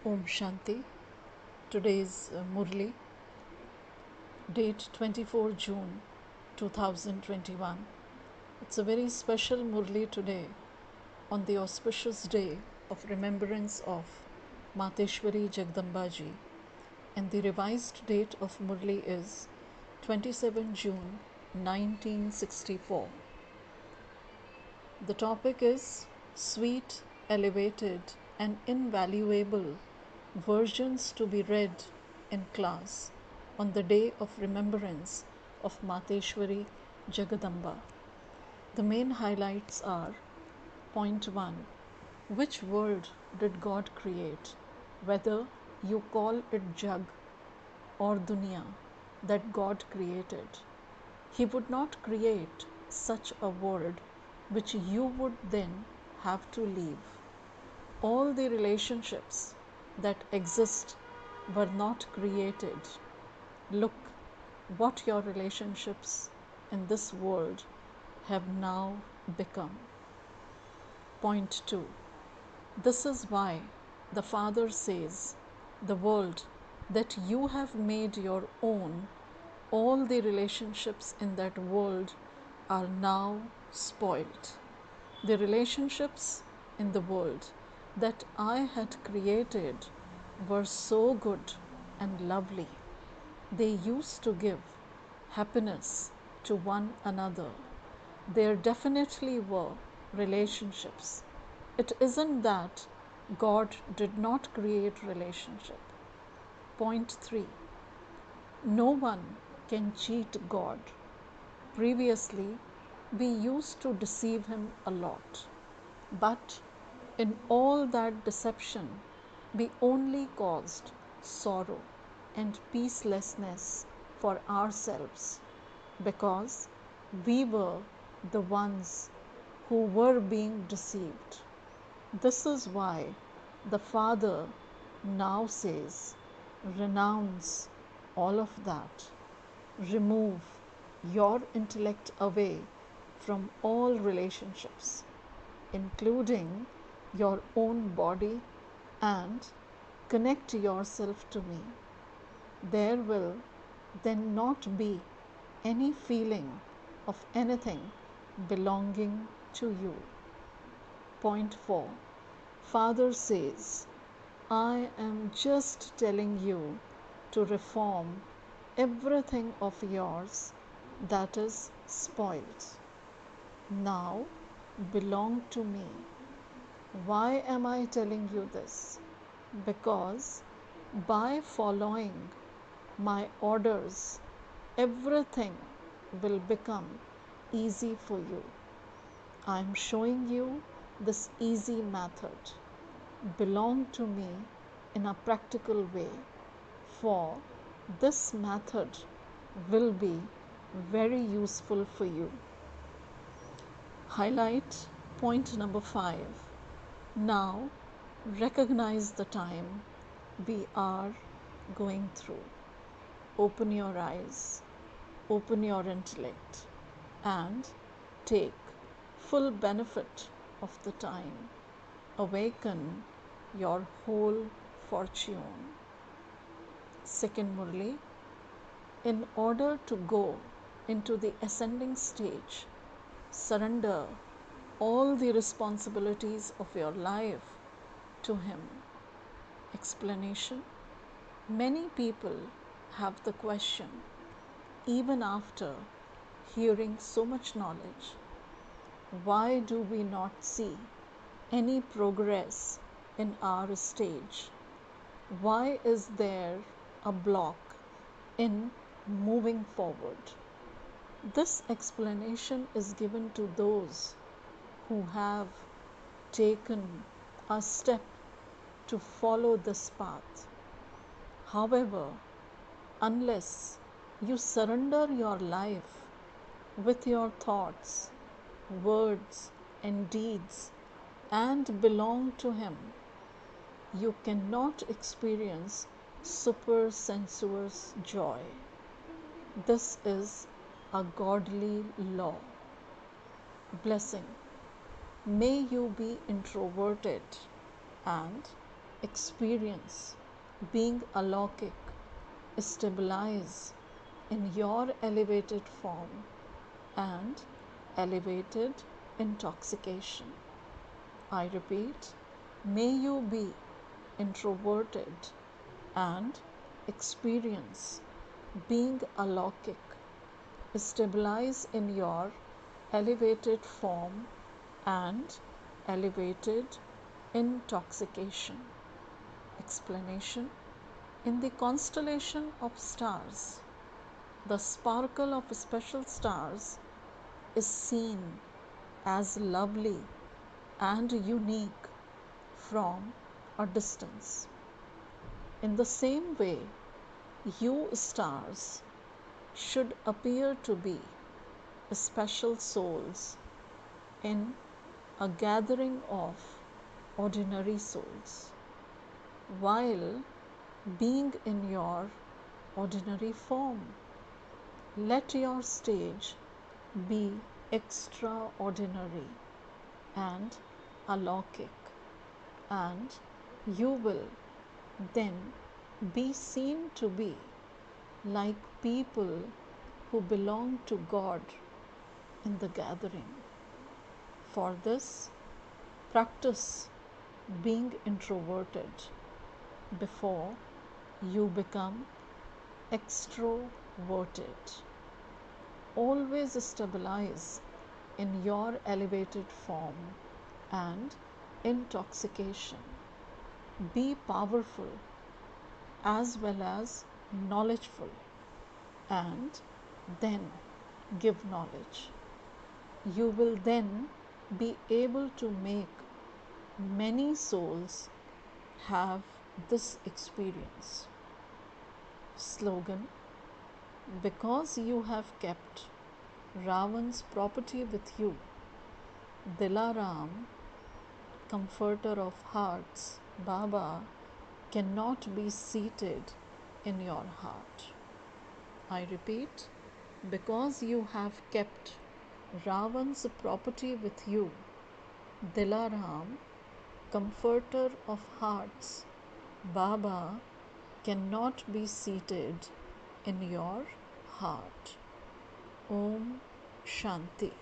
Om Shanti. Today's Murli, date 24 June 2021. It's a very special Murli today on the auspicious day of remembrance of Mateshwari Jagdambaji, and the revised date of Murli is 27 June 1964. The topic is sweet, elevated, and invaluable versions to be read in class on the day of remembrance of Mateshwari Jagadamba. The main highlights are: point 1. Which world did God create? Whether you call it Jug or Dunya that God created, He would not create such a world which you would then have to leave. All the relationships that exist were not created. Look what your relationships in this world have now become. Point 2. This is why the Father says, the world that you have made your own, all the relationships in that world are now spoiled. The relationships in the world that I had created were so good and lovely. They used to give happiness to one another. There definitely were relationships. It isn't that God did not create relationship. Point 3. No one can cheat God. Previously, we used to deceive Him a lot. But in all that deception, we only caused sorrow and peacelessness for ourselves, because we were the ones who were being deceived. This is why the Father now says, renounce all of that. Remove your intellect away from all relationships, including your own body, and connect yourself to me. There will then not be any feeling of anything belonging to you. Point 4. Father says, I am just telling you to reform everything of yours that is spoiled. Now belong to me. Why am I telling you this? Because by following my orders, everything will become easy for you. I am showing you this easy method. Belong to me in a practical way, for this method will be very useful for you. Highlight point number 5. Now recognize the time we are going through. Open your eyes, open your intellect, and take full benefit of the time. Awaken your whole fortune. Second Murli. In order to go into the ascending stage, surrender all the responsibilities of your life to Him. Explanation. Many people have the question, even after hearing so much knowledge, why do we not see any progress in our stage? Why is there a block in moving forward? This explanation is given to those who have taken a step to follow this path. However, unless you surrender your life with your thoughts, words, and deeds and belong to Him, you cannot experience super sensuous joy. This is a godly law. Blessing. May you be introverted and experience being alaukic, stabilize in your elevated form and elevated intoxication. I repeat, may you be introverted and experience being alaukic, stabilize in your elevated form and elevated intoxication. Explanation: in the constellation of stars, the sparkle of special stars is seen as lovely and unique from a distance. In the same way, you stars should appear to be special souls in a gathering of ordinary souls, while being in your ordinary form. Let your stage be extraordinary and alaukic, and you will then be seen to be like people who belong to God in the gathering. For this, practice being introverted before you become extroverted. Always stabilize in your elevated form and intoxication. Be powerful as well as knowledgeful, and then give knowledge. You will then be able to make many souls have this experience. Slogan: because you have kept Ravan's property with you, Dilaram, comforter of hearts, Baba, cannot be seated in your heart. I repeat, because you have kept Ravan's property with you, Dilaram, comforter of hearts, Baba, cannot be seated in your heart. Om Shanti.